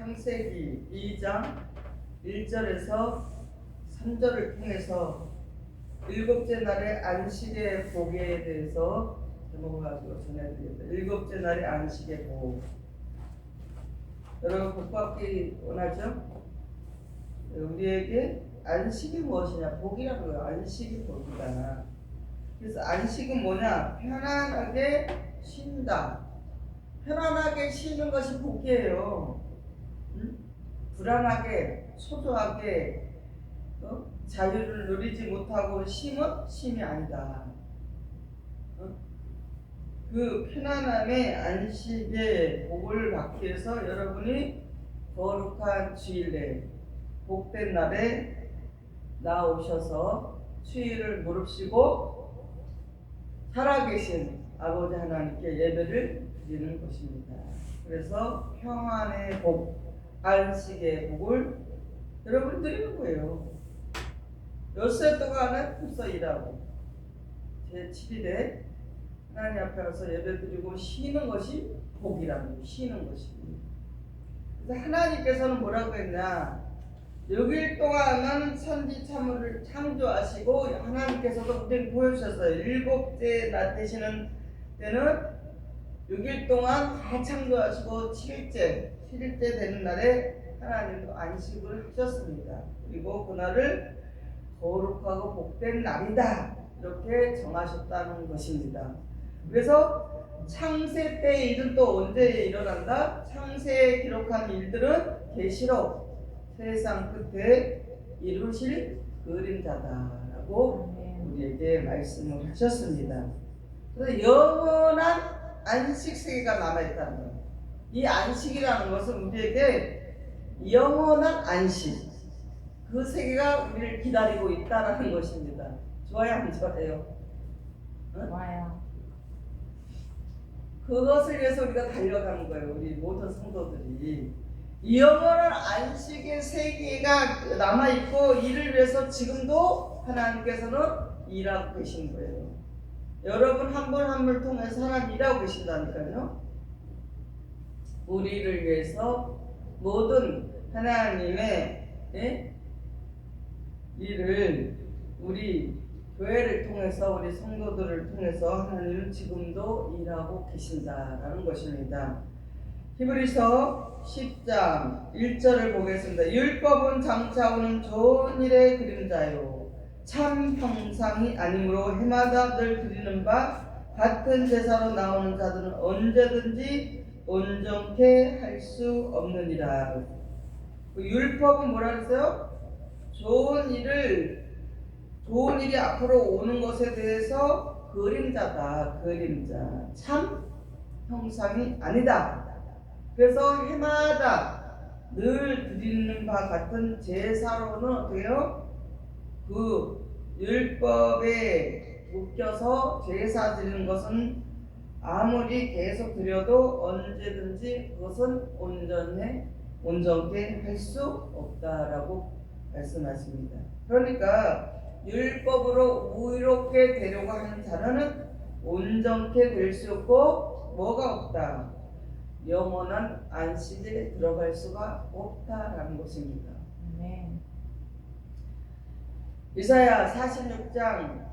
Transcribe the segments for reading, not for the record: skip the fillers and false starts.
창세기 2장 1절에서 3절을 통해서 일곱째 날의 안식의 복에 대해서 제목을 가지고 전해드립니다. 일곱째 날의 안식의 복. 여러분 복 받기 원하죠? 우리에게 안식이 무엇이냐? 복이라는 거예요. 안식이 복이다. 그래서 안식은 뭐냐? 편안하게 쉰다. 편안하게 쉬는 것이 복이에요. 불안하게 초조하게 자유를 누리지 못하고 쉼은 쉼이 아니다. 그 편안함의 안식의 복을 받기 위해서 여러분이 거룩한 주일에 복된 날에 나오셔서 주일을 무릅쓰고 살아계신 아버지 하나님께 예배를 드리는 것입니다. 그래서 평안의 복, 안식의 복을 여러분 드리는 거예요. 엿새 동안은 벌써 일하고 제7일에 하나님 앞에 와서 예배드리고 쉬는 것이 복이라는 거예요. 쉬는 것이. 그래서 하나님께서는 뭐라고 했냐? 6일 동안은 천지 만물을 창조하시고 하나님께서도 우리에게 보여주셨어요. 일곱째 날 되시는 때는 6일 동안 다 창조하시고 7일째 되는 날에 하나님도 안식을 하셨습니다. 그리고 그날을 거룩하고 복된 날이다 이렇게 정하셨다는 것입니다. 그래서 창세 때의 일은 또 언제 일어난다? 창세에 기록한 일들은 계시록 세상 끝에 이루실 그림자다라고 우리에게 말씀을 하셨습니다. 그래서 영원한 안식 세계가 남아있다는 거예요. 이 안식이라는 것은 우리에게 영원한 안식, 그 세계가 우리를 기다리고 있다는 것입니다. 좋아요, 안 좋아요? 좋아요. 그것을 위해서 우리가 달려가는 거예요. 우리 모든 성도들이 영원한 안식의 세계가 남아있고 이를 위해서 지금도 하나님께서는 일하고 계신 거예요. 여러분 한 분 한 분을 통해서 하나님 일하고 계신다니까요. 우리를 위해서 모든 하나님의 일을 우리 교회를 통해서 우리 성도들을 통해서 하나님은 지금도 일하고 계신다라는 것입니다. 히브리서 10장 1절을 보겠습니다. 율법은 장차 오는 좋은 일의 그림자요 참 형상이 아니므로 해마다 늘 드리는 바 같은 제사로 나오는 자들은 언제든지 온전케 할 수 없느니라. 그 율법은 뭐라 그랬어요? 좋은 일이 앞으로 오는 것에 대해서 그림자다. 그림자. 참 형상이 아니다. 그래서 해마다 늘 드리는 바 같은 제사로는 어때요? 그 율법에 묶여서 제사 드리는 것은 아무리 계속 드려도 언제든지 그것은 온전케 할 수 없다라고 말씀하십니다. 그러니까 율법으로 의롭게 되려고 하는 자는 온전케 될 수 없고 뭐가 없다? 영원한 안식에 들어갈 수가 없다라는 것입니다. 이사야 46장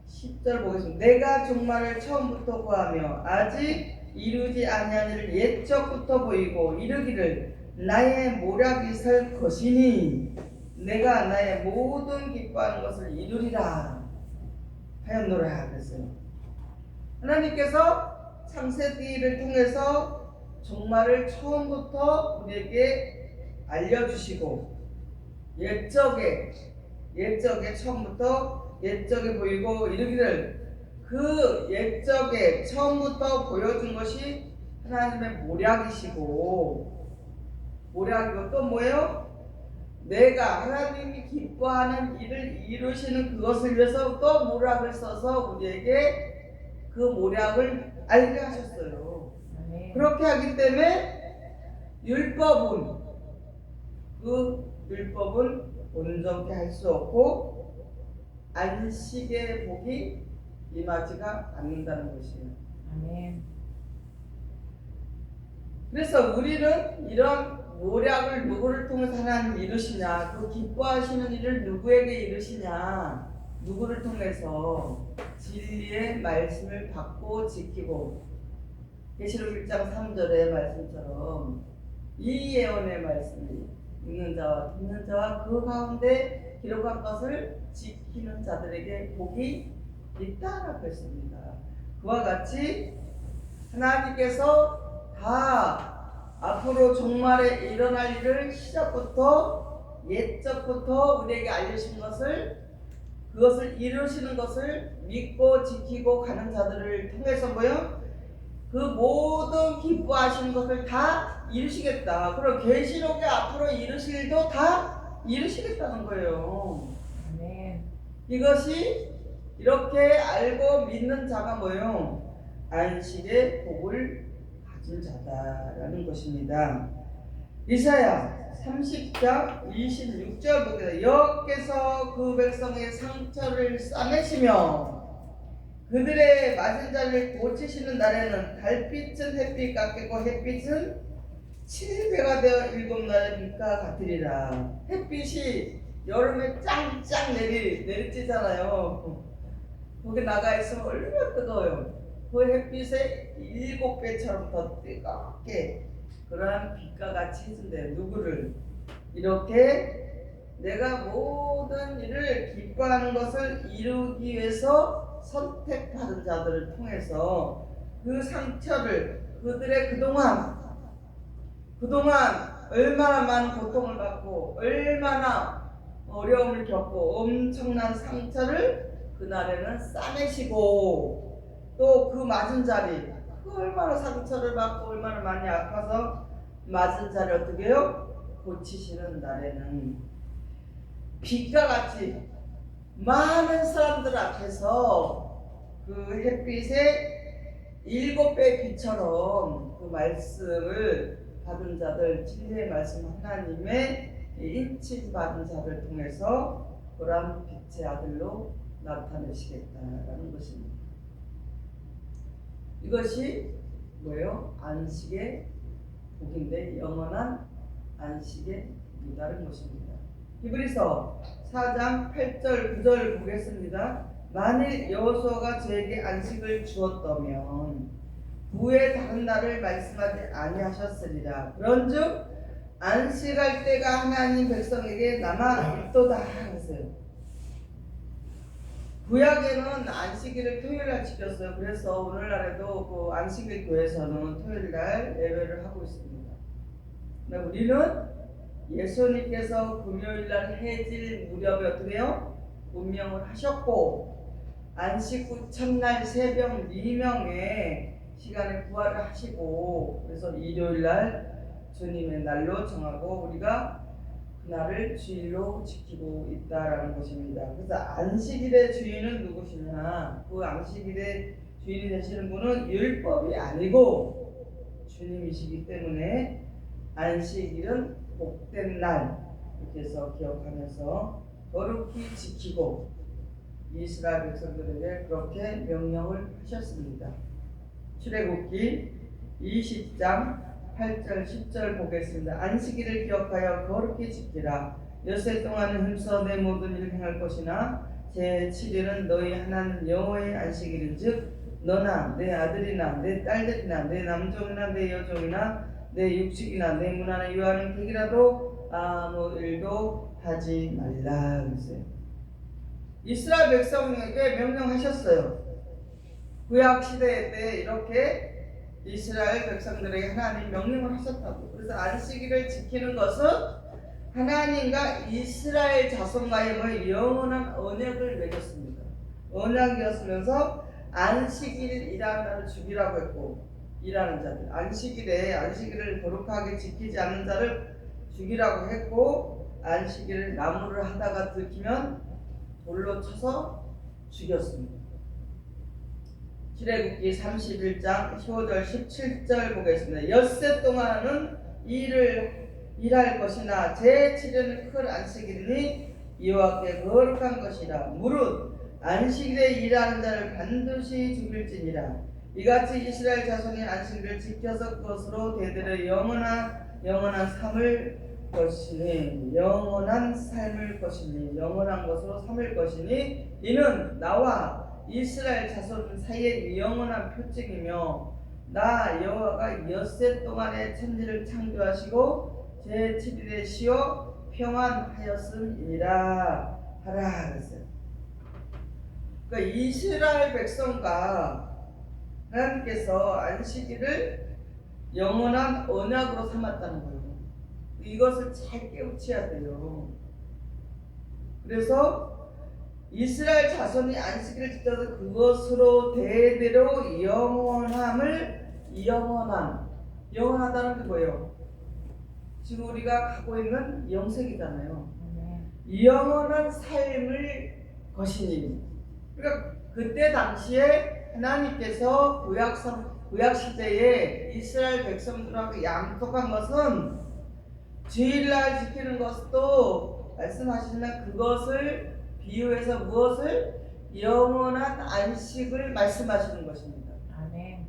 10절 보겠습니다. 내가 종말을 처음부터 구하며 아직 이루지 아니한 일을 옛적부터 보이고 이르기를 나의 모략이 설 것이니 내가 나의 모든 기뻐하는 것을 이루리라 하였노라 그랬어요. 하나님께서 창세기를 통해서 종말을 처음부터 우리에게 알려주시고 옛적에 처음부터 옛적에 보이고 이르기를 그 옛적에 처음부터 보여준 것이 하나님의 모략이시고 모략이고 또 뭐예요? 내가 하나님이 기뻐하는 일을 이루시는 그것을 위해서 또 모략을 써서 우리에게 그 모략을 알게 하셨어요. 그렇게 하기 때문에 율법은 온전케 할 수 없고 안식의 복이 임하지가 않는다는 것이에요. 아멘. 그래서 우리는 이런 모략을 누구를 통해서 하나님 이루시냐, 그 기뻐하시는 일을 누구에게 이루시냐, 누구를 통해서 진리의 말씀을 받고 지키고, 계시록 1장 3절의 말씀처럼 이 예언의 말씀이 읽는 자와 듣는 자와 그 가운데 기록한 것을 지키는 자들에게 복이 있다라고 했습니다. 그와 같이 하나님께서 다 앞으로 종말에 일어날 일을 시작부터 옛적부터 우리에게 알려주신 것을, 그것을 이루시는 것을 믿고 지키고 가는 자들을 통해서 뭐요? 그 모든 기뻐하시는 것을 다 이루시겠다. 그리고 계시록에 앞으로 이루실 일도 다 이루시겠다는 거예요. 아멘. 이것이 이렇게 알고 믿는 자가 뭐예요? 안식의 복을 가진 자다라는 것입니다. 이사야 30장 26절 보겠습니다. 여호와께서 그 백성의 상처를 싸매시며 그들의 맞은 자를 고치시는 날에는 달빛은 햇빛 같겠고 햇빛은 7배가 되어 7날의 빛과 같으리라. 햇빛이 여름에 짱짱 내리쬐잖아요. 거기 나가 있으면 얼마나 뜨거워요. 그 햇빛에 7배처럼 더 뜨겁게 그러한 빛과 같이 해준대요. 누구를? 이렇게 내가 모든 일을 기뻐하는 것을 이루기 위해서 선택받은 자들을 통해서 그 상처를, 그들의 그동안 얼마나 많은 고통을 받고 얼마나 어려움을 겪고 엄청난 상처를 그날에는 싸매시고, 또 그 맞은 자리, 그 얼마나 상처를 받고 얼마나 많이 아파서 맞은 자리 어떻게 해요? 고치시는 날에는 빛과 같이 많은 사람들 앞에서 그 햇빛의 7배 빛처럼 그 말씀을 받은 자들, 진리의 말씀 하나님의 인치 받은 자를 통해서 그러한 빛의 아들로 나타내시겠다라는 것입니다. 이것이 뭐예요? 안식의 복인데 영원한 안식의 복이라는 것입니다. 히브리서 4장 8절 9절 보겠습니다. 만일 여호수아가 저에게 안식을 주었다면 후에 다른 날을 말씀하지 아니하셨으리라. 그런즉 안식할 때가 하나님 백성에게 남아 있도다 하세요. 구약에는 안식일을 토요일날 지켰어요. 그래서 오늘날에도 그 안식일 교회에서는 토요일날 예배를 하고 있습니다. 근데 우리는 예수님께서 금요일날 해질 무렵에 어떻게 해요? 운명을 하셨고 안식 후 첫날 새벽 미명에 시간에 부활을 하시고, 그래서 일요일날 주님의 날로 정하고 우리가 그날을 주일로 지키고 있다라는 것입니다. 그래서 안식일의 주인은 누구시냐? 그 안식일의 주인이 되시는 분은 율법이 아니고 주님이시기 때문에 안식일은 복된 날, 이렇게 해서 기억하면서 거룩히 지키고 이스라엘 백성들에게 그렇게 명령을 하셨습니다. 출애굽기 20장 8절 10절 보겠습니다. 안식일을 기억하여 거룩히 지키라. 엿새 동안은 힘써 내 모든 일을 행할 것이나 제 7일은 너희 하나님 여호와의 안식일인즉 너나 내 아들이나 내 딸들이나 내 남종이나 내 여종이나 내 육식이나 내 문화나 유하는 객이라도 아무 일도 하지 말라 그랬어요. 이스라엘 백성에게 명령하셨어요. 구약 시대 때 이렇게 이스라엘 백성들에게 하나님 명령을 하셨다고. 그래서 안식일을 지키는 것은 하나님과 이스라엘 자손과의 영원한 언약을 맺었습니다. 언약이었으면서 안식일 일하는 자를 죽이라고 했고, 일하는 자들 안식일을 거룩하게 지키지 않는 자를 죽이라고 했고, 안식일을 나무를 하다가 들키면 돌로 쳐서 죽였습니다. 출애굽기 31장 15절 17절 보겠습니다. 엿새 동안은 일할 것이나 제 7일은 큰 안식일이니 여호와께 거룩한 것이라. 무릇 안식일에 일하는 자를 반드시 죽일지니라. 이같이 이스라엘 자손이 안식일을 지켜서 그것으로 대대로 영원한 삶을 것이니 영원한 삶을 것이니 영원한 것으로 삼을 것이니 이는 나와 이스라엘 자손 사이의 영원한 표징이며 나 여호와가 엿새 동안에 천지를 창조하시고 제7일에 쉬어 평안하였음이라 하라 그랬어요. 그러니까 이스라엘 백성과 하나님께서 안식일을 영원한 언약으로 삼았다는 거예요. 이것을 잘 깨우쳐야 돼요. 그래서 이스라엘 자손이 안식일을 지켜서 그것으로 대대로 영원하다는 게 뭐예요? 지금 우리가 갖고 있는 영생이잖아요. 영원한 삶을 것이니. 그러니까 그때 당시에 하나님께서 구약 시대에 이스라엘 백성들하고 약속한 것은 주일날 지키는 것도 말씀하시면 그것을 비유해서 무엇을? 영원한 안식을 말씀하시는 것입니다. 아멘.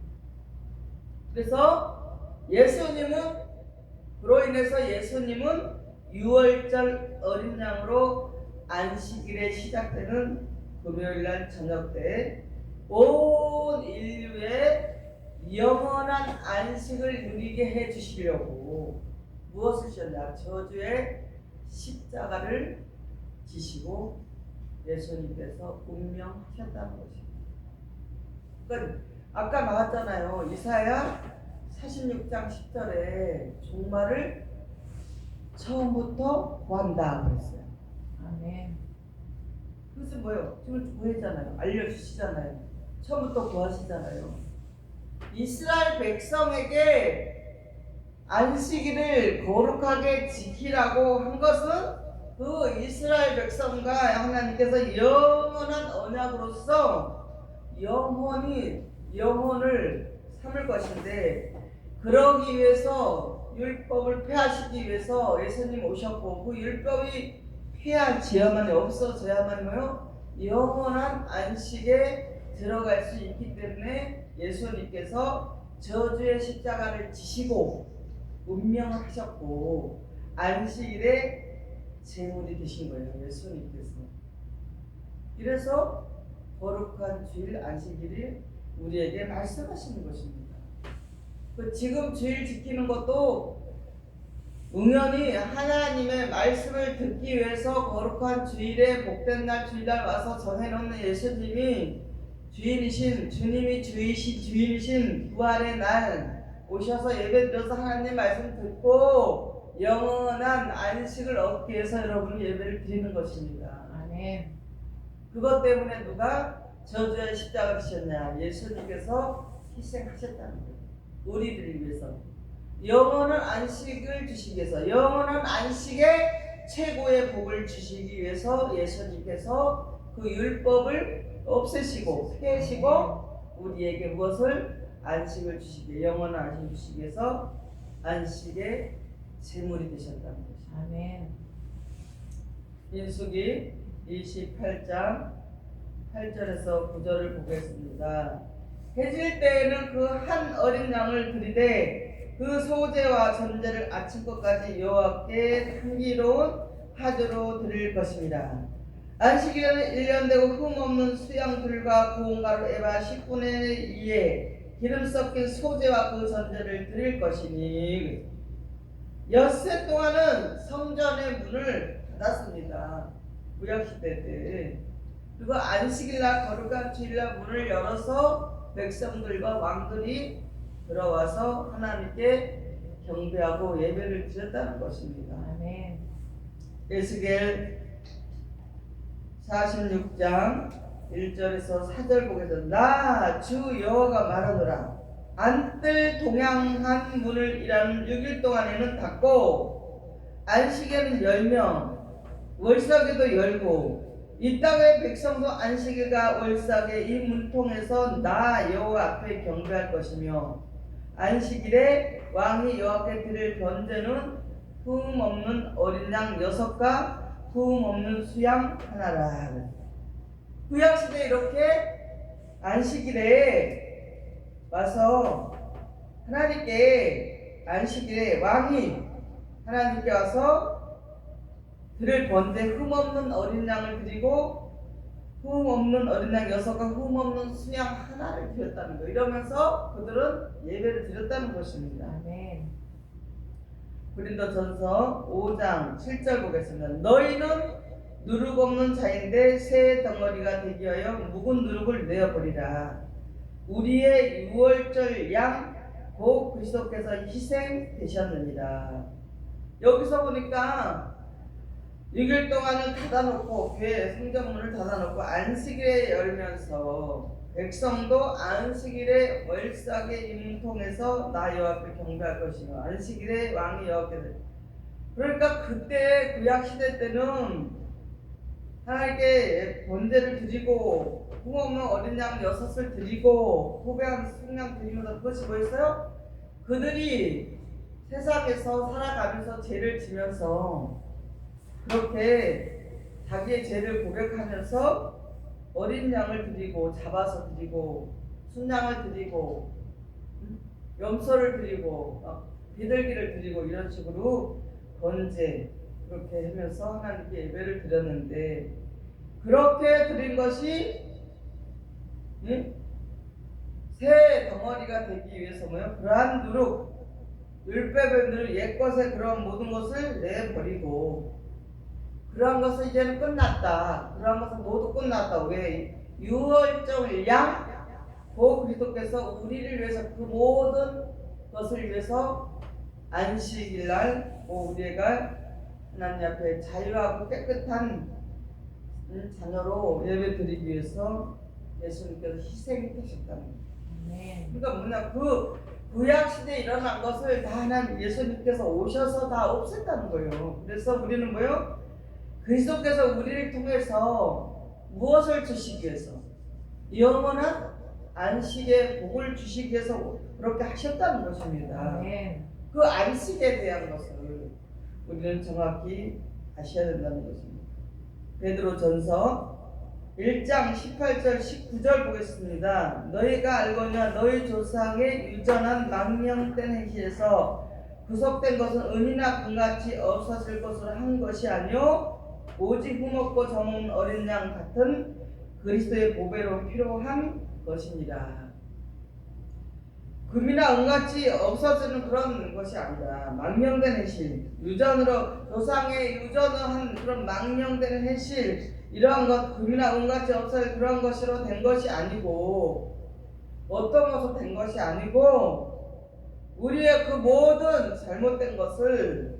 그래서 그로 인해서 예수님은 6월절 어린 양으로 안식일에 시작되는 금요일날 저녁 때 온 인류의 영원한 안식을 누리게 해 주시려고 무엇을 하셨냐? 저주의 십자가를 지시고 예수님께서 운명하셨다는 것입니다. 그러니까 아까 나왔잖아요. 이사야 46장 10절에 종말을 처음부터 구한다 그랬어요. 아멘. 그것은 뭐예요? 지금 구했잖아요. 알려주시잖아요. 처음부터 구하시잖아요. 이스라엘 백성에게 안식일을 거룩하게 지키라고 한 것은 그 이스라엘 백성과 하나님께서 영원한 언약으로서 영혼을 삼을 것인데 그러기 위해서 율법을 폐하시기 위해서 예수님 오셨고 그 율법이 폐하지야만 없어져야만요 영원한 안식에 들어갈 수 있기 때문에 예수님께서 저주의 십자가를 지시고 운명을 하셨고 안식일에 제물이 되신 거예요. 예수님께서. 그래서 거룩한 주일 안식일이 우리에게 말씀하시는 것입니다. 지금 주일 지키는 것도 응연히 하나님의 말씀을 듣기 위해서 거룩한 주일에 복된 날 주일날 와서 전해놓는 예수님이 주님이 주인이신 부활의 날 오셔서 예배드려서 하나님 말씀 듣고 영원한 안식을 얻기 위해서 여러분 예배를 드리는 것입니다. 아멘. 그것 때문에 누가 저주의 십자가를 지셨냐? 예수님께서 희생하셨다는 거예요. 우리들을 위해서 영원한 안식을 주시기 위해서 영원한 안식의 최고의 복을 주시기 위해서 예수님께서 그 율법을 없애시고 폐시고 우리에게 무엇을? 안식을 주시기 영원한 안식을 주시기 위해서 안식의 제물이 되셨다는 것입니다. 아멘. 민수기 28장 8절에서 9절을 보겠습니다. 해질 때에는 그 한 어린 양을 드리되 그 소제와 전제를 아침것까지 여호와께 향기로운 화제로 드릴 것입니다. 안식일은 1년 되고 흠없는 수양들과 고운 가루 에바 10분의 2에 기름 섞인 소제와 그 전제를 드릴 것이니 엿새 동안은 성전의 문을 닫았습니다. 구약시대 때. 그리고 안식일날 거룩한 주일날 문을 열어서 백성들과 왕들이 들어와서 하나님께 경배하고 예배를 드렸다는 것입니다. 아멘. 에스겔 46장 1절에서 4절 보겠습니다. 나 주 여호와가 말하노라. 안뜰 동양한 문을 일하는 6일 동안에는 닫고 안식에는 열며 월삭에도 열고 이 땅의 백성도 안식일과 월삭에 이 문통에서 나 여호와 앞에 경배할 것이며 안식일에 왕이 여호와께 드릴 번제는 흠 없는 어린 양 6과 흠 없는 수양 하나라. 구약시대에 이렇게 안식일에 와서 하나님께 안식일에 왕이 하나님께 와서 드릴 번제 흠없는 어린 양을 드리고 흠없는 어린 양 6과 흠없는 순양 하나를 드렸다는 거. 이러면서 그들은 예배를 드렸다는 것입니다. 아멘. 고린도전서 5장 7절 보겠습니다. 너희는 누룩 없는 자인데 새 덩어리가 되기 위하여 묵은 누룩을 내어버리라. 우리의 유월절 양 곧 그리스도께서 희생되셨느니라. 여기서 보니까 6일 동안을 닫아놓고 교회 성전문을 닫아놓고 안식일에 열면서 백성도 안식일에 월삭의 임통해서 나 여호와께 경배할 것이며 안식일에 왕이 여호와께. 그러니까 그때 구약시대 때는 하나님께 번제를 드리고 흠없는 어린 양 6을 드리고 호배한 순양 드리면서 그것이 뭐였어요? 그들이 세상에서 살아가면서 죄를 지면서 그렇게 자기의 죄를 고백하면서 어린 양을 드리고 잡아서 드리고 순양을 드리고 염소를 드리고 비둘기를 드리고 이런 식으로 번제 그렇게 하면서 하나님께 예배를 드렸는데 그렇게 드린 것이 새 덩어리가 되기 위해서 뭐요? 그러한 누룩 율법의 옛것의 그런 모든 것을 내버리고 그러한 것은 이제는 끝났다. 그러한 것은 모두 끝났다. 왜? 유월절 양 고 그리스도께서 우리를 위해서 그 모든 것을 위해서 안식일날 우리가 하나님 앞에 자유하고 깨끗한 자녀로 예배 드리기 위해서 예수님께서 희생이 되셨다는 거예요. 아멘. 그러니까 뭐냐, 그 구약 시대에 일어난 것을 다 하나님 예수님께서 오셔서 다 없앴다는 거예요. 그래서 우리는 뭐요? 그리스도께서 우리를 통해서 무엇을 주시기 위해서? 영원한 안식의 복을 주시기 위해서 그렇게 하셨다는 것입니다. 아멘. 그 안식에 대한 것을 우리는 정확히 아셔야 된다는 것입니다. 베드로전서 1장 18절 19절 보겠습니다. 너희가 알거냐 너희 조상의 유전한 망령된 행실에서 구속된 것은 은이나 금같이 없어질 것으로 한 것이 아니요 오직 흠없고 정없는 어린 양 같은 그리스도의 보배로 필요한 것이니라. 금이나 은같이 없어지는 그런 것이 아니라 망령된 행실, 유전으로 조상의 유전한 그런 망령된 행실, 이러한 것 금이나 은같이 없어질 그런 것으로 된 것이 아니고 어떤 것으로 된 것이 아니고 우리의 그 모든 잘못된 것을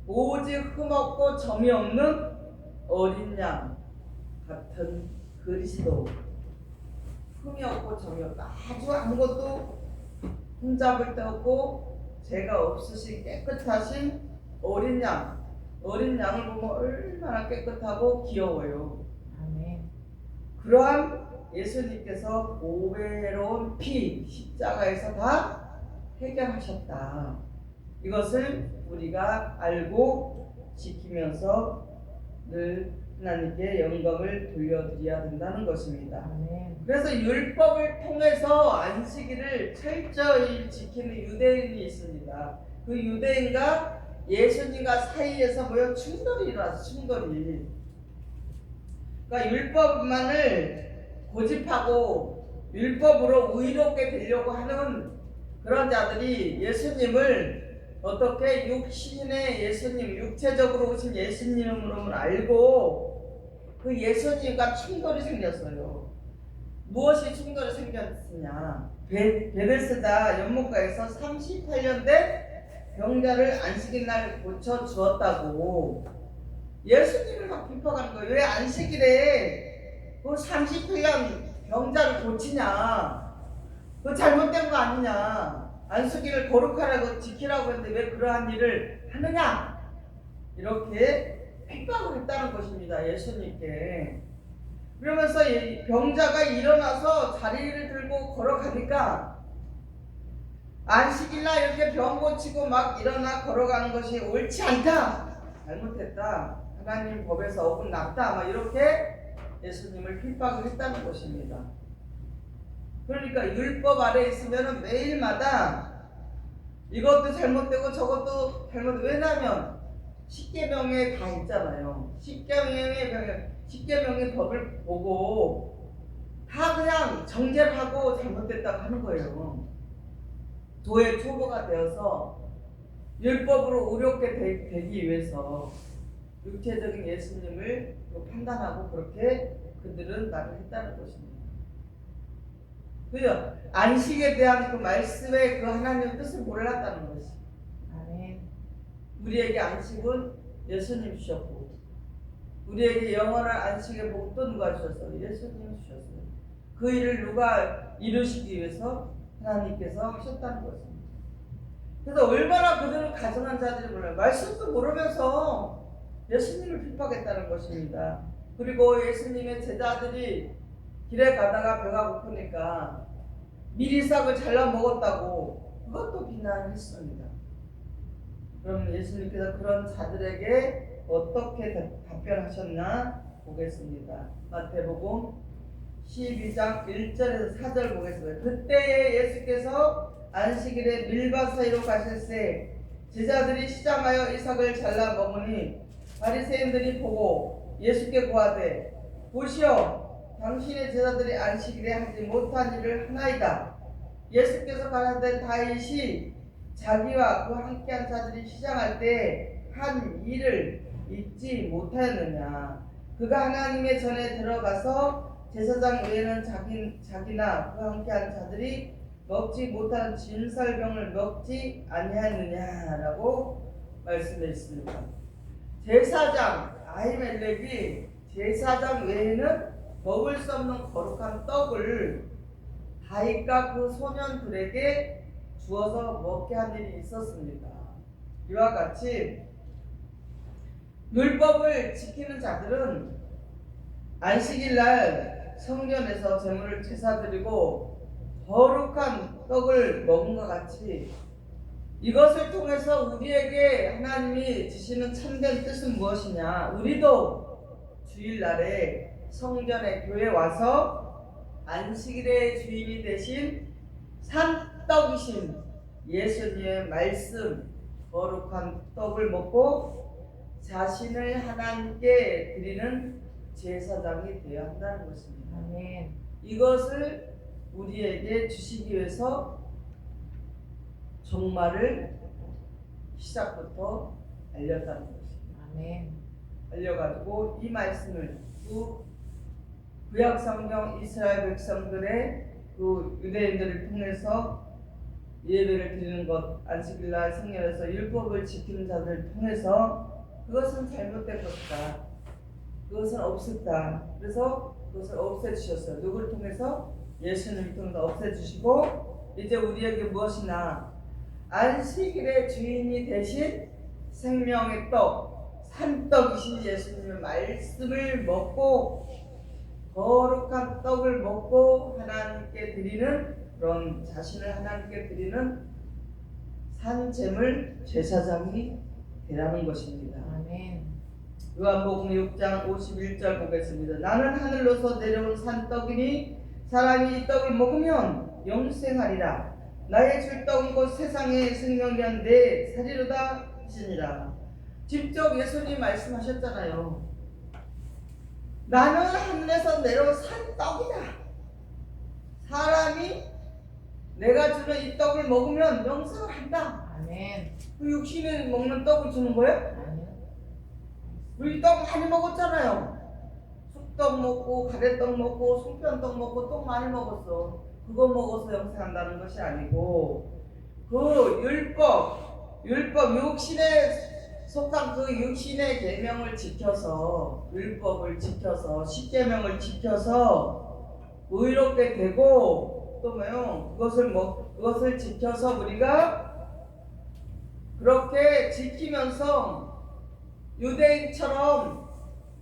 오직 흠없고 점이 없는 어린 양 같은 그리스도, 흠이 없고 점이 없다. 아주 아무것도 흠잡을 데 없고 죄가 없으신 깨끗하신 어린 양. 어린 양을 보면 얼마나 깨끗하고 귀여워요. 아멘. 그러한 예수님께서 보배로운 피 십자가에서 다 해결하셨다. 이것을 우리가 알고 지키면서 늘 하나님께 영광을 돌려드려야 된다는 것입니다. 아멘. 그래서 율법을 통해서 안식일을 철저히 지키는 유대인이 있습니다. 그 유대인과 예수님과 사이에서 뭐요? 충돌이 일어나서 충돌이. 그러니까 율법만을 고집하고 율법으로 의롭게 되려고 하는 그런 자들이 예수님을 어떻게 육신의 예수님, 육체적으로 오신 예수님으로 알고 그 예수님과 충돌이 생겼어요. 무엇이 충돌이 생겼느냐? 베데스다 연못가에서 38년 된 병자를 안식일 날 고쳐 주었다고 예수님을 막 비판하는 거예요. 왜 안식일에 그 38년 병자를 고치냐? 그 잘못된 거 아니냐? 안식일을 거룩하라고 지키라고 했는데 왜 그러한 일을 하느냐? 이렇게 핍박을 했다는 것입니다. 예수님께. 그러면서 이 병자가 일어나서 자리를 들고 걸어가니까 안식일날 이렇게 병 고치고 막 일어나 걸어가는 것이 옳지 않다. 잘못했다. 하나님 법에서 어긋났다. 막 이렇게 예수님을 핍박을 했다는 것입니다. 그러니까 율법 아래 있으면 매일마다 이것도 잘못되고 저것도 잘못되고 왜냐하면 십계명에 다 있잖아요. 십계명의 법을 보고 다 그냥 정죄를 하고 잘못됐다고 하는 거예요. 도의 초보가 되어서 율법으로 의롭게 되기 위해서 육체적인 예수님을 판단하고 그렇게 그들은 말을 했다는 것입니다. 그죠? 안식에 대한 그 말씀의 그 하나님의 뜻을 몰랐다는 것이. 아멘. 우리에게 안식은 예수님 주셨고, 우리에게 영원한 안식의 복은 또 누가 주셨어요? 예수님 주셨어요. 그 일을 누가 이루시기 위해서 하나님께서 하셨다는 것입니다. 그래서 얼마나 그들은 가증한 자들이 몰라요. 말씀도 모르면서 예수님을 핍박했다는 것입니다. 그리고 예수님의 제자들이 길에 가다가 배가 고프니까 미리싹을 잘라 먹었다고 그것도 비난했습니다. 그럼 예수님께서 그런 자들에게 어떻게 답변하셨나 보겠습니다. 마태복음 12장 1절에서 4절 보겠습니다. 그때에 예수께서 안식일에 밀밭 사이로 가실새 제자들이 시장하여 이삭을 잘라 먹으니 바리새인들이 보고 예수께 고하되 보시오 당신의 제자들이 안식일에 하지 못한 일을 하나이다. 예수께서 가라사대 다윗이 자기와 그 함께한 자들이 시장할 때 한 일을 잊지 못하였느냐. 그가 하나님의 전에 들어가서 제사장 외에는 자기나 그 함께한 자들이 먹지 못하는 진설병을 먹지 아니하였느냐라고 말씀했습니다. 제사장 아히멜렉이 제사장 외에는 먹을 수 없는 거룩한 떡을 다윗과 그 소년들에게 주어서 먹게 한 일이 있었습니다. 이와 같이 율법을 지키는 자들은 안식일날 성전에서 제물을 제사드리고 거룩한 떡을 먹은 것 같이 이것을 통해서 우리에게 하나님이 주시는 참된 뜻은 무엇이냐. 우리도 주일날에 성전에 교회 와서 안식일의 주인이 되신 산떡이신 예수님의 말씀 거룩한 떡을 먹고 자신을 하나님께 드리는 제사장이 되어야 한다는 것입니다. 아멘. 이것을 우리에게 주시기 위해서 종말을 시작부터 알렸다는 것입니다. 아멘. 알려가지고 이 말씀을 구약 성경 이스라엘 백성들의 그 유대인들을 통해서 예배를 드리는 것, 안식일날 성전에서 율법을 지키는 자들을 통해서 그것은 잘못된 것이다. 그것은 없었다. 그래서 그것을 없애주셨어요. 누구를 통해서? 예수님을 통해서 없애주시고 이제 우리에게 무엇이나 안식일의 주인이 되신 생명의 떡, 산떡이신 예수님의 말씀을 먹고 거룩한 떡을 먹고 하나님께 드리는 그런 자신을 하나님께 드리는 산제물 제사장이 되라는 것입니다. 아멘. 요한복음 6장 51절 보겠습니다. 나는 하늘로서 내려온 산떡이니 사람이 이 떡을 먹으면 영생하리라. 나의 줄 떡은 곧 세상의 생명이란 내 살이로다 하시니라. 직접 예수님 말씀하셨잖아요. 나는 하늘에서 내려온 산떡이다. 사람이 내가 주는 이 떡을 먹으면 영생을 한다. 아멘. 그 육신에 먹는 떡을 주는 거예요? 아니요. 우리 떡 많이 먹었잖아요. 쑥떡 먹고 가래떡 먹고 송편떡 먹고 떡 많이 먹었어. 그거 먹어서 영생한다는 것이 아니고 그 율법 육신에 속한 그 육신의 계명을 지켜서 율법을 지켜서 십계명을 지켜서 의롭게 되고 또 뭐요? 그것을 지켜서 우리가 그렇게 지키면서 유대인처럼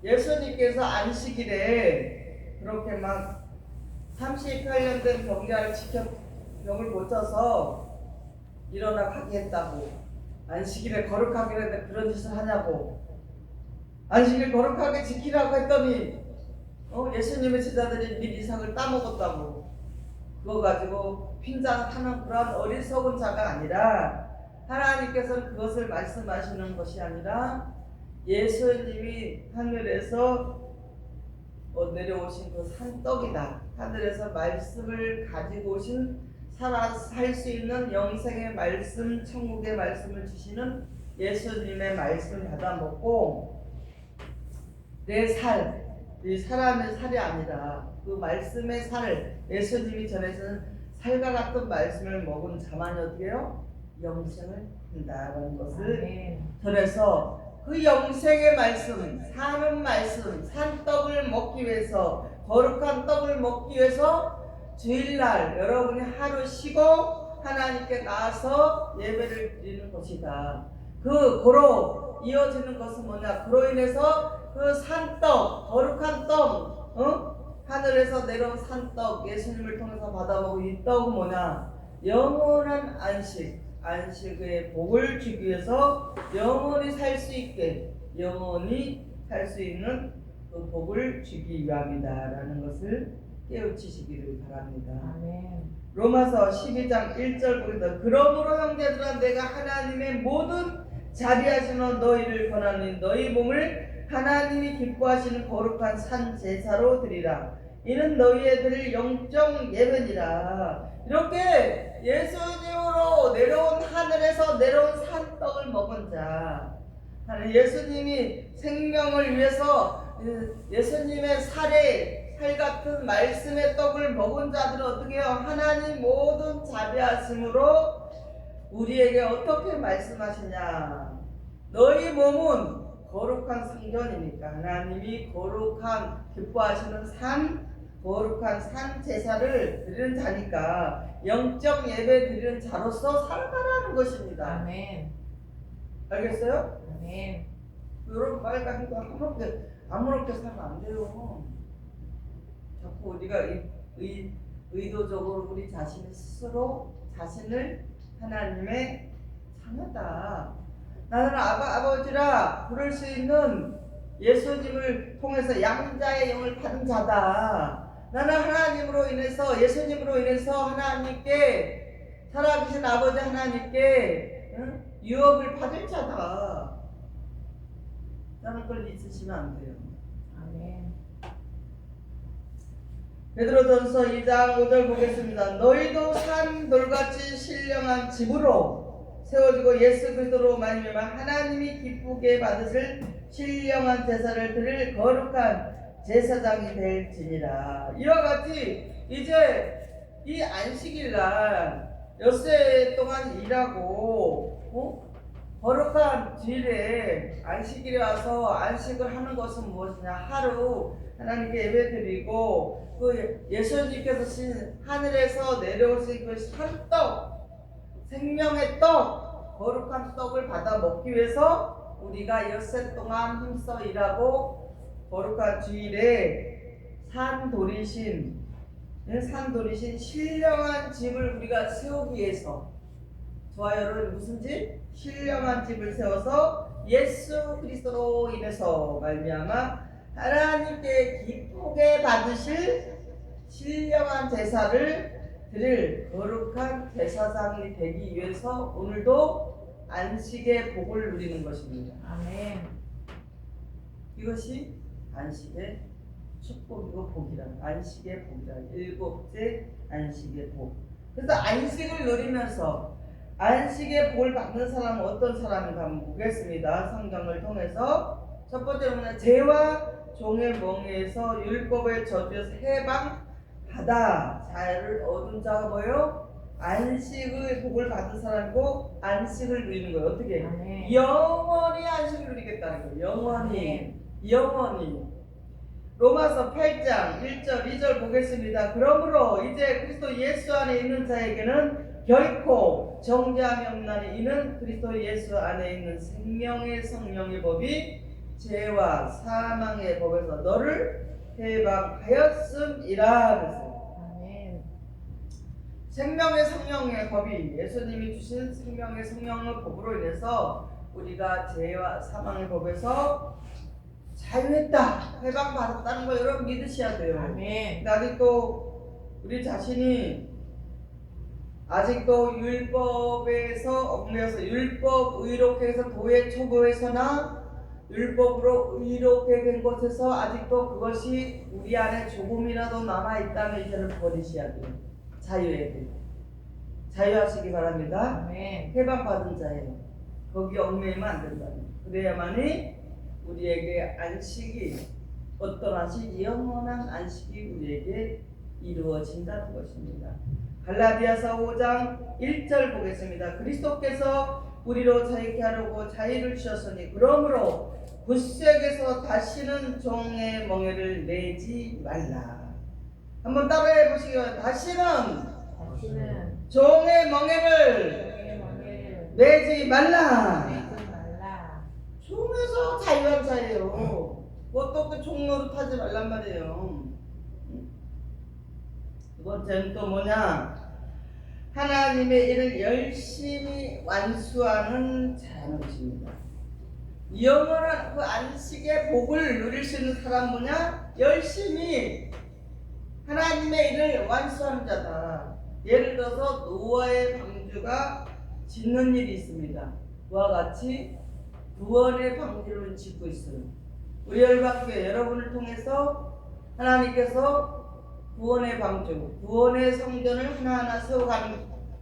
예수님께서 안식일에 그렇게 막 38년 된 병자를 지켜 병을 고쳐서 일어나 가게 했다고 안식일에 거룩하게 했는데 그런 짓을 하냐고 안식일 거룩하게 지키라고 했더니 예수님의 제자들이 미리상을 따먹었다고 그거 가지고 핀잔하는 그런 어리석은 자가 아니라 하나님께서는 그것을 말씀하시는 것이 아니라 예수님이 하늘에서 내려오신 그 산떡이다. 하늘에서 말씀을 가지고 오신 살 수 있는 영생의 말씀, 천국의 말씀을 주시는 예수님의 말씀을 받아 먹고 내 살, 이 사람의 살이 아니라 그 말씀의 살을 예수님이 전해주는 살과 같은 말씀을 먹은 자만이 어떻게 해요? 영생을 한다는 것을 아멘. 전해서 그 영생의 말씀, 사는 말씀, 산떡을 먹기 위해서, 거룩한 떡을 먹기 위해서 주일날 여러분이 하루 쉬고 하나님께 나와서 예배를 드리는 것이다. 고로 이어지는 것은 뭐냐? 그로 인해서 그 산떡, 거룩한 떡, 하늘에서 내려온 산떡, 예수님을 통해서 받아먹은 이 떡은 뭐냐? 영원한 안식의 복을 주기 위해서 영원히 살 수 있게, 영원히 살 수 있는 그 복을 주기 위함이다라는 것을 깨우치시기를 바랍니다. 아멘. 로마서 12장 1절 보겠습니다. 그러므로 형제들아 내가 하나님의 모든 자비하시는 너희를 권하니 너희 몸을 하나님이 기뻐하시는 거룩한 산 제사로 드리라. 이는 너희의 드릴 영적 예배니라. 이렇게 예수님으로 내려온 하늘에서 내려온 산떡을 먹은 자, 예수님이 생명을 위해서 예수님의 살 같은 말씀의 떡을 먹은 자들은 어떻게 해요? 하나님 모든 자비하심으로 우리에게 어떻게 말씀하시냐? 너희 몸은 거룩한 성전이니까 하나님이 거룩한 기뻐하시는 거룩한 산 제사를 드리는 자니까 영적 예배 드리는 자로서 살아가라는 것입니다. 아멘. 알겠어요? 아멘. 여러분 빨간 거 아무렇게 살면 안 돼요. 자꾸 우리가 의도적으로 우리 자신을 하나님의 자녀다. 나는 아버지라 부를 수 있는 예수님을 통해서 양자의 영을 받은 자다. 나는 하나님으로 인해서 예수님으로 인해서 하나님께 살아계신 아버지 하나님께 유업을 받을 자다. 나는 그걸 잊으시면 안 돼요. 아멘. 베드로전서 2장 5절 보겠습니다. 너희도 산 돌같이 신령한 집으로 세워지고 예수 그리스도로 말미암아 하나님이 기쁘게 받으실 신령한 제사를 드릴 거룩한 제사장이 될지니라. 이와 같이 이제 이 안식일날 엿새 동안 일하고 거룩한 주일에 안식일에 와서 안식을 하는 것은 무엇이냐? 하루 하나님께 예배드리고 그 예수님께서 하늘에서 내려오신 그 산떡, 생명의 떡, 거룩한 떡을 받아 먹기 위해서 우리가 엿새 동안 힘써 일하고 거룩한 주일에 산돌이신 신령한 집을 우리가 세우기 위해서, 저와 여러분 무슨 집? 신령한 집을 세워서 예수 그리스도로 인해서 말미암아 하나님께 기쁘게 받으실 신령한 제사를 드릴 거룩한 제사장이 되기 위해서 오늘도 안식의 복을 누리는 것입니다. 아멘. 이것이 안식의 축복이고 복이라. 안식의 복이라. 일곱째 안식의 복. 그래서 안식을 누리면서 안식의 복을 받는 사람은 어떤 사람인가 한번 보겠습니다. 성경을 통해서 첫 번째로는 죄와 종의 멍에서 율법의 저주에서 해방받아 자유를 얻은 자가 뭐예요? 안식의 복을 받은 사람이고 안식을 누리는 거예요. 어떻게? 아멘. 영원히 안식을 누리겠다는 거예요. 영원히. 로마서 8장 1절 2절 보겠습니다. 그러므로 이제 그리스도 예수 안에 있는 자에게는 결코 정죄함이 없나니 이는 그리스도 예수 안에 있는 생명의 성령의 법이 죄와 사망의 법에서 너를 해방하였음이라. 그랬어요. 아멘. 생명의 성령의 법이 예수님이 주신 생명의 성령의 법으로 인해서 우리가 죄와 사망의 법에서 자유했다, 해방받았다는 걸 여러분 믿으셔야 돼요. 아멘. 아직도 우리 자신이 아직도 율법에서 얽매여서 율법 의롭게 해서 도의 초보에서나 율법으로 의롭게 된 곳에서 아직도 그것이 우리 안에 조금이라도 남아있다면 이제는 버리셔야 돼요. 자유해야 돼요. 자유하시기 바랍니다. 아멘. 해방받은 자예요. 거기 얽매이면 안 된다. 그래야만이 우리에게 안식이, 어떤 안식, 영원한 안식이 우리에게 이루어진다는 것입니다. 갈라디아서 5장 1절 보겠습니다. 그리스도께서 우리로 자유케 하려고 자유를 주셨으니 그러므로 굿세에서 다시는 종의 멍에를 내지 말라. 한번 따라해 보시죠. 다시는 다시는 종의 멍에를 종의 멍에를 내지 말라. 내지 말라. 종에서 자유한 자예요. 어떻게 종로를 타지 말란 말이에요. 두 번째는 또 뭐냐? 하나님의 일을 열심히 완수하는 자라는 것입니다. 영원한 그 안식의 복을 누릴 수 있는 사람 뭐냐? 열심히 하나님의 일을 완수하는 자다. 예를 들어서 노아의 방주가 짓는 일이 있습니다. 그와 같이 구원의 방주를 짓고 있어요. 우리 열방교회 여러분을 통해서 하나님께서 구원의 방주, 구원의 성전을 하나하나 세워가는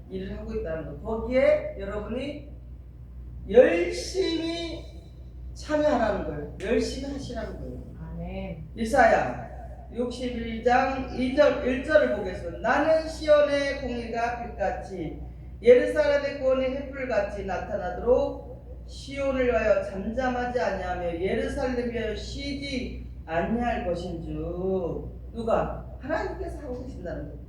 일을 하고 있다는 것. 거기에 여러분이 열심히 참여하라는 거예요. 열심히 하시라는 거예요. 아멘. 이사야 61장 1절을 보겠습니다. 나는 시온의 공의가 빛같이 예루살렘의 구원의 햇불같이 나타나도록 시온을 위하여 잠잠하지 아니하며 예루살렘을 위하여 쉬지 아니할 것인즉. 누가? 하나님께서 하고 계신다는 거예요.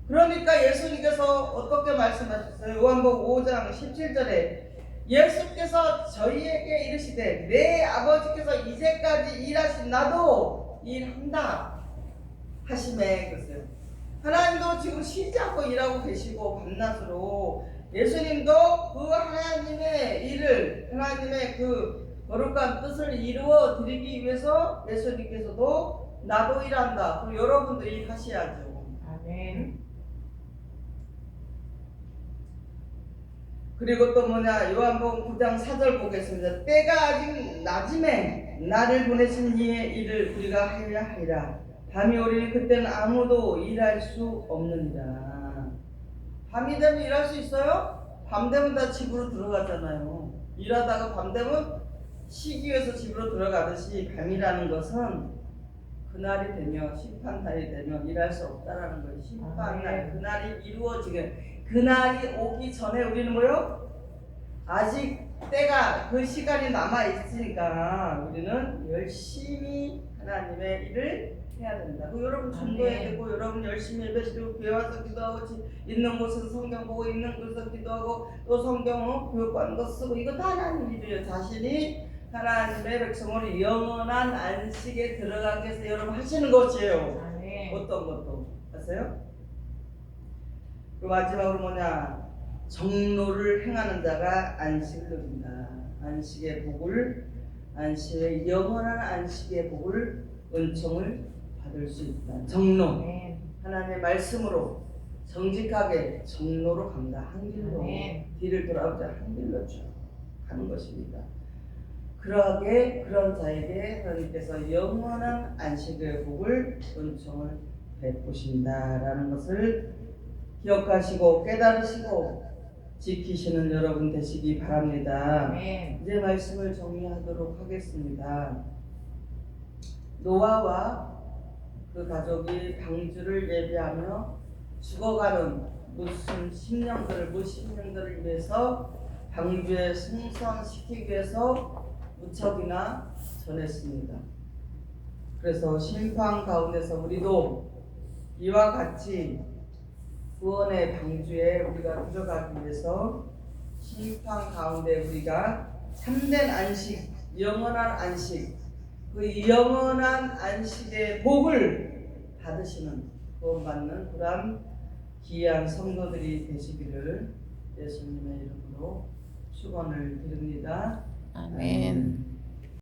그러니까 예수님께서 어떻게 말씀하셨어요? 요한복음 5장 17절에 예수께서 저희에게 이르시되 내 아버지께서 이제까지 일하신 나도 일한다 하심에 그랬어요. 하나님도 지금 쉬지 않고 일하고 계시고 밤낮으로 예수님도 그 하나님의 일을, 하나님의 그 거룩한 뜻을 이루어 드리기 위해서 예수님께서도 나도 일한다. 그럼 여러분들이 일하셔야죠. 아멘. 그리고 또 뭐냐, 요한복음 9장 4절 보겠습니다. 때가 아직 낮음에 나를 보내신 이의 일을 우리가 하여야 하리라. 밤이 오리니 그때는 아무도 일할 수 없느니라. 밤이 되면 일할 수 있어요? 밤 되면 다 집으로 들어가잖아요. 일하다가 밤 되면 쉬기 위해서 집으로 들어가듯이 밤이라는 것은 그날이 되면, 심판날이 되면 일할 수 없다라는 거예요. 심판날, 그날이 이루어지게, 그날이 오기 전에 우리는 뭐요? 아직 때가, 그 시간이 남아 있으니까 우리는 열심히 하나님의 일을 해야 된다. 여러분 전도해야 되고, 여러분 열심히 예배드리고, 교회 와서 기도하고, 있는 곳에서 성경 보고, 있는 곳에서 기도하고, 또 성경 교육받는 거 쓰고, 이거 다 하나님 일이에요. 자신이 하나님의 백성으로 영원한 안식에 들어가기 위해서 여러분 하시는 것이에요. 아멘. 어떤 것도 아세요? 그 마지막으로 뭐냐? 정로를 행하는 자가 안식을 누린다. 안식의 복을, 안식의 영원한 안식의 복을, 은총을 받을 수 있다. 정로. 아멘. 하나님의 말씀으로 정직하게 정로로 간다. 한 길로. 아멘. 뒤를 돌아오지 한 길로 쭉 가는 것입니다. 그러하게 그런 자에게 하나님께서 영원한 안식의 복을, 은총을 베푸신다라는 것을 기억하시고 깨달으시고 지키시는 여러분 되시기 바랍니다. 아멘. 이제 말씀을 정리하도록 하겠습니다. 노아와 그 가족이 방주를 예비하며 죽어가는 무슨 심령들을 위해서 방주에 승선시키기 위해서 무척이나 전했습니다. 그래서 심판 가운데서 우리도 이와 같이 구원의 방주에 우리가 들어가기 위해서 심판 가운데 우리가 참된 안식, 영원한 안식, 그 영원한 안식의 복을 받으시는, 구원받는 그런 귀한 성도들이 되시기를 예수님의 이름으로 축원을 드립니다. 아멘.